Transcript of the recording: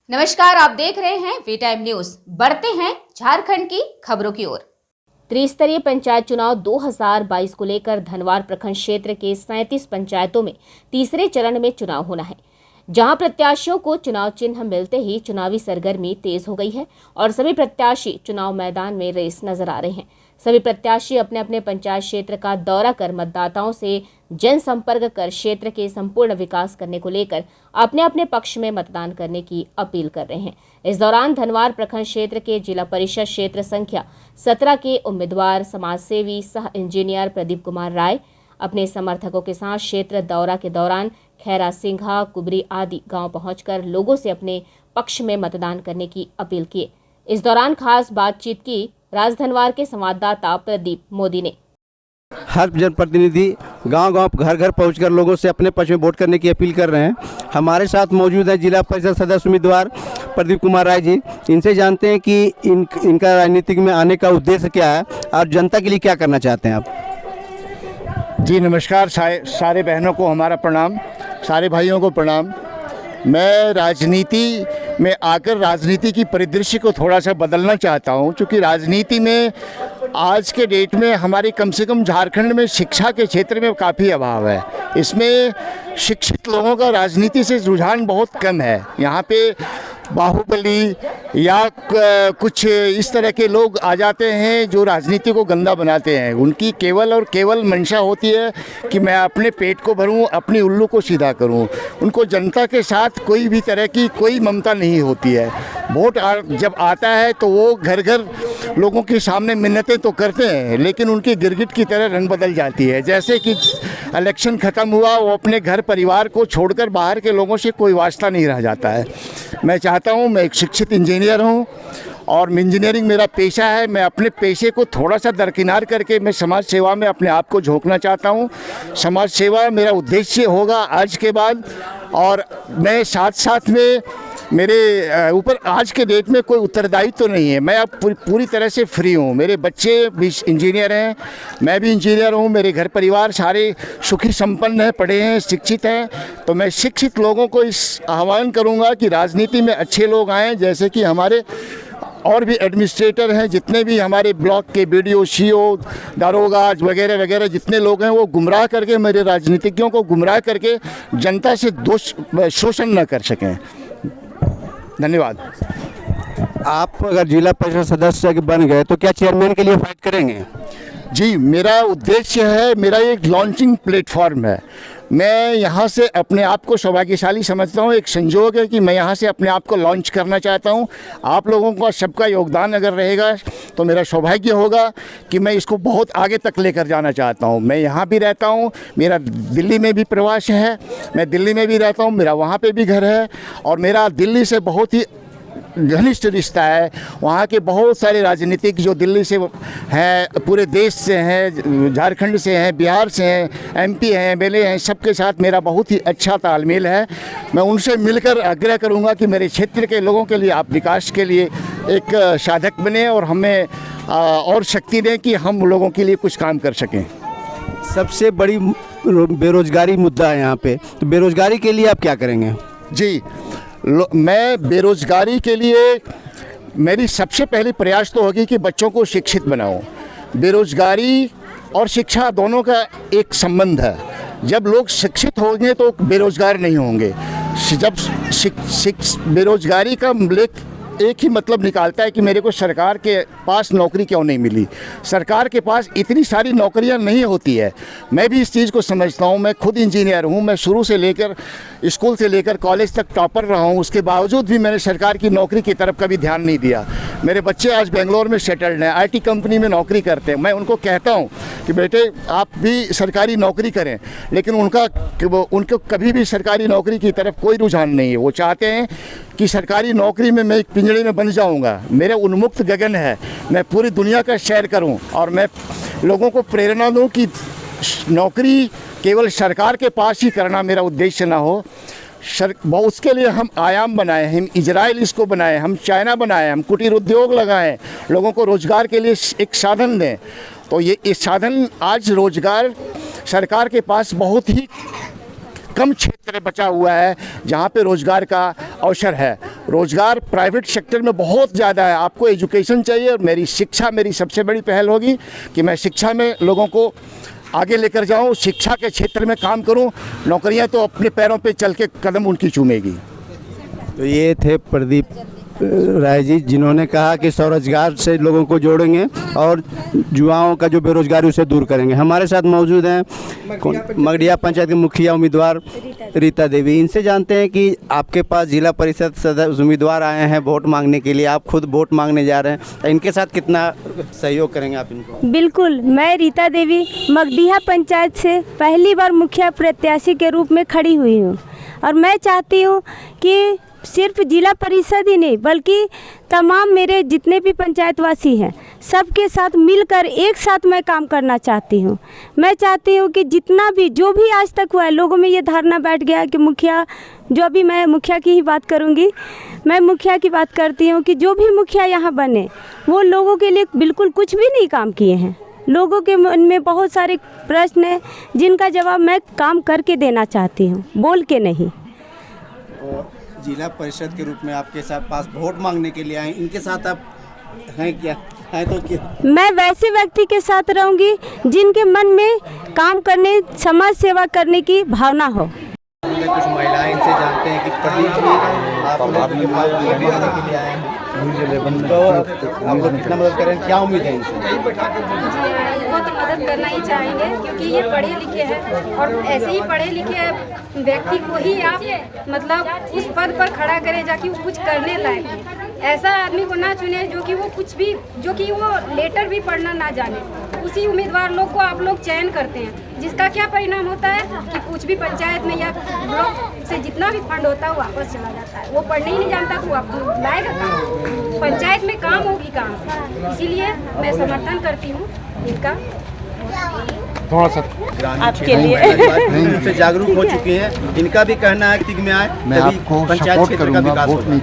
नमस्कार, आप देख रहे हैं वी टाइम न्यूज। बढ़ते हैं झारखंड की खबरों की ओर। त्रिस्तरीय पंचायत चुनाव 2022 को लेकर धनवार प्रखंड क्षेत्र के 37 पंचायतों में तीसरे चरण में चुनाव होना है, जहां प्रत्याशियों को चुनाव चिन्ह मिलते ही चुनावी सरगर्मी तेज हो गई है और सभी प्रत्याशी चुनाव मैदान में रेस नजर आ रहे हैं। सभी प्रत्याशी अपने अपने पंचायत क्षेत्र का दौरा कर मतदाताओं से जनसंपर्क कर क्षेत्र के संपूर्ण विकास करने को लेकर अपने अपने पक्ष में मतदान करने की अपील कर रहे हैं। इस दौरान धनवार प्रखंड क्षेत्र के जिला परिषद क्षेत्र संख्या 17 के उम्मीदवार समाजसेवी सह इंजीनियर प्रदीप कुमार राय अपने समर्थकों के साथ क्षेत्र दौरा के दौरान खैरा सिंघा, कुबरी आदि गांव पहुंचकर लोगों से अपने पक्ष में मतदान करने की अपील की। इस दौरान खास बातचीत की राजधनवार के संवाददाता प्रदीप मोदी ने। हर जनप्रतिनिधि गांव-गांव, घर-घर पहुंचकर लोगों से अपने पक्ष में वोट करने की अपील कर रहे हैं। हमारे साथ मौजूद है जिला परिषद सदस्य उम्मीदवार प्रदीप कुमार राय जी। इनसे जानते हैं कि इनका राजनीतिक में आने का उद्देश्य क्या है और जनता के लिए क्या करना चाहते हैं आप। जी नमस्कार, सारे बहनों को हमारा प्रणाम, सारे भाइयों को प्रणाम। मैं राजनीति में आकर राजनीति की परिदृश्य को थोड़ा सा बदलना चाहता हूं, क्योंकि राजनीति में आज के डेट में हमारी कम से कम झारखंड में शिक्षा के क्षेत्र में काफ़ी अभाव है। इसमें शिक्षित लोगों का राजनीति से रुझान बहुत कम है। यहाँ पे बाहुबली या कुछ इस तरह के लोग आ जाते हैं जो राजनीति को गंदा बनाते हैं। उनकी केवल और केवल मंशा होती है कि मैं अपने पेट को भरूं, अपनी उल्लू को सीधा करूं। उनको जनता के साथ कोई भी तरह की कोई ममता नहीं होती है। वोट जब आता है तो वो घर घर लोगों के सामने मिन्नतें तो करते हैं, लेकिन उनकी गिरगिट की तरह रंग बदल जाती है। जैसे कि इलेक्शन ख़त्म हुआ, वो अपने घर परिवार को छोड़कर बाहर के लोगों से कोई वास्ता नहीं रह जाता है। मैं चाहता हूँ, मैं एक शिक्षित इंजीनियर हूँ और इंजीनियरिंग मेरा पेशा है। मैं अपने पेशे को थोड़ा सा दरकिनार करके मैं समाज सेवा में अपने आप को झोंकना चाहता हूँ। समाज सेवा मेरा उद्देश्य होगा आज के बाद। और मैं साथ साथ में मेरे ऊपर आज के डेट में कोई उत्तरदायित्व तो नहीं है। मैं अब पूरी तरह से फ्री हूँ। मेरे बच्चे भी इंजीनियर हैं, मैं भी इंजीनियर हूँ। मेरे घर परिवार सारे सुखी संपन्न हैं, पढ़े हैं, शिक्षित हैं। तो मैं शिक्षित लोगों को इस आह्वान करूँगा कि राजनीति में अच्छे लोग आएँ, जैसे कि हमारे और भी एडमिनिस्ट्रेटर हैं, जितने भी हमारे ब्लॉक के BDO, CO, दारोगा वगैरह वगैरह जितने लोग हैं, वो गुमराह करके, मेरे राजनीतिज्ञों को गुमराह करके जनता से शोषण न कर सकें। धन्यवाद। आप अगर जिला परिषद सदस्य बन गए तो क्या चेयरमैन के लिए फाइट करेंगे? जी, मेरा उद्देश्य है, मेरा एक लॉन्चिंग प्लेटफॉर्म है। मैं यहाँ से अपने आप को सौभाग्यशाली समझता हूँ। एक संजोग है कि मैं यहाँ से अपने आप को लॉन्च करना चाहता हूँ। आप लोगों का सबका योगदान अगर रहेगा तो मेरा सौभाग्य होगा कि मैं इसको बहुत आगे तक लेकर जाना चाहता हूँ। मैं यहाँ भी रहता हूँ, मेरा दिल्ली में भी प्रवास है, मैं दिल्ली में भी रहता हूँ, मेरा वहाँ पे भी घर है और मेरा दिल्ली से बहुत ही घनिष्ठ रिश्ता है। वहाँ के बहुत सारे राजनीतिक जो दिल्ली से हैं, पूरे देश से हैं, झारखंड से हैं, बिहार से हैं, MP हैं, MLA हैं, सबके साथ मेरा बहुत ही अच्छा तालमेल है। मैं उनसे मिलकर आग्रह करूँगा कि मेरे क्षेत्र के लोगों के लिए आप विकास के लिए एक साधक बने और हमें और शक्ति दें कि हम लोगों के लिए कुछ काम कर सकें। सबसे बड़ी बेरोजगारी मुद्दा है यहाँ पे, तो बेरोजगारी के लिए आप क्या करेंगे? जी, मैं बेरोज़गारी के लिए मेरी सबसे पहली प्रयास तो होगी कि बच्चों को शिक्षित बनाऊं। बेरोज़गारी और शिक्षा दोनों का एक संबंध है। जब लोग शिक्षित होंगे तो बेरोज़गार नहीं होंगे। जब बेरोज़गारी का एक ही मतलब निकालता है कि मेरे को सरकार के पास नौकरी क्यों नहीं मिली। सरकार के पास इतनी सारी नौकरियां नहीं होती है। मैं भी इस चीज़ को समझता हूं। मैं खुद इंजीनियर हूं। मैं शुरू से लेकर स्कूल से लेकर कॉलेज तक टॉपर रहा हूं। उसके बावजूद भी मैंने सरकार की नौकरी की तरफ कभी ध्यान नहीं दिया। मेरे बच्चे आज बेंगलोर में सेटल्ड हैं, IT कंपनी में नौकरी करते हैं। मैं उनको कहता हूँ कि बेटे आप भी सरकारी नौकरी करें, लेकिन उनको कभी भी सरकारी नौकरी की तरफ कोई रुझान नहीं है। वो चाहते हैं कि सरकारी नौकरी में मैं एक पिंजड़े में बन जाऊंगा। मेरा उन्मुक्त गगन है, मैं पूरी दुनिया का सैर करूं और मैं लोगों को प्रेरणा दूं कि नौकरी केवल सरकार के पास ही करना मेरा उद्देश्य ना हो। उसके लिए हम आयाम बनाए, हम इजराइल इसको बनाए, हम चाइना बनाए, हम कुटीर उद्योग लगाएं, लोगों को रोज़गार के लिए एक साधन दें। तो ये साधन आज रोज़गार सरकार के पास बहुत ही कम क्षेत्र बचा हुआ है जहाँ पे रोज़गार का अवसर है। रोज़गार प्राइवेट सेक्टर में बहुत ज़्यादा है। आपको एजुकेशन चाहिए और मेरी शिक्षा मेरी सबसे बड़ी पहल होगी कि मैं शिक्षा में लोगों को आगे लेकर जाऊं, शिक्षा के क्षेत्र में काम करूं। नौकरियां तो अपने पैरों पे चल के कदम उनकी चूमेगी। तो ये थे प्रदीप राय जी, जिन्होंने कहा कि स्वरोजगार से लोगों को जोड़ेंगे और युवाओं का जो बेरोजगारी उसे दूर करेंगे। हमारे साथ मौजूद हैं मगडिया पंचायत के मुखिया उम्मीदवार रीता देवी। इनसे जानते हैं कि आपके पास जिला परिषद सदस्य उम्मीदवार आए हैं वोट मांगने के लिए, आप खुद वोट मांगने जा रहे हैं, इनके साथ कितना सहयोग करेंगे आप इनको? बिल्कुल, मैं रीता देवी मगडिया पंचायत से पहली बार मुखिया प्रत्याशी के रूप में खड़ी हुई हूँ और मैं चाहती हूँ कि सिर्फ जिला परिषद ही नहीं बल्कि तमाम मेरे जितने भी पंचायतवासी हैं सबके साथ मिलकर एक साथ मैं काम करना चाहती हूँ। मैं चाहती हूँ कि जितना भी जो भी आज तक हुआ है, लोगों में ये धारणा बैठ गया है कि मुखिया, जो भी मैं मुखिया की ही बात करूँगी, मैं मुखिया की बात करती हूँ कि जो भी मुखिया यहाँ बने वो लोगों के लिए बिल्कुल कुछ भी नहीं काम किए हैं। लोगों के मन में बहुत सारे प्रश्न हैं जिनका जवाब मैं काम करके देना चाहती हूँ, बोल के नहीं। जिला परिषद के रूप में आपके साथ पास वोट मांगने के लिए आए, इनके साथ आप हैं क्या? हैं तो क्या? मैं वैसे व्यक्ति के साथ रहूंगी जिनके मन में काम करने, समाज सेवा करने की भावना हो। कुछ महिलाएं इनसे जानते हैं कि प्रदीप जी आप लोग के लिए आए हैं, तो आप लोग कितना मदद करें, क्या उम्मीद है इनसे? इनको तो मदद करना ही चाहेंगे क्योंकि ये पढ़े लिखे हैं और ऐसे ही पढ़े लिखे व्यक्ति को ही आप मतलब उस पद पर खड़ा करें जाकि वो कुछ करने लायक है। ऐसा आदमी को ना चुने जो कि वो कुछ भी, जो कि वो लेटर भी पढ़ना ना जाने। उसी उम्मीदवार लोग को आप लोग चयन करते हैं, जिसका क्या परिणाम होता है कि कुछ भी पंचायत में या ब्लॉक से जितना भी फंड होता है वो वापस चला जाता है। वो पढ़ने ही नहीं जानता तो आपको लाएगा कहाँ? पंचायत में काम होगी कहाँ? इसीलिए मैं समर्थन करती हूँ इनका। थोड़ा सा आपके लिए जागरूक हो चुके हैं, इनका भी कहना है कि में आए मैं आपको सपोर्ट करूंगा, वोट नहीं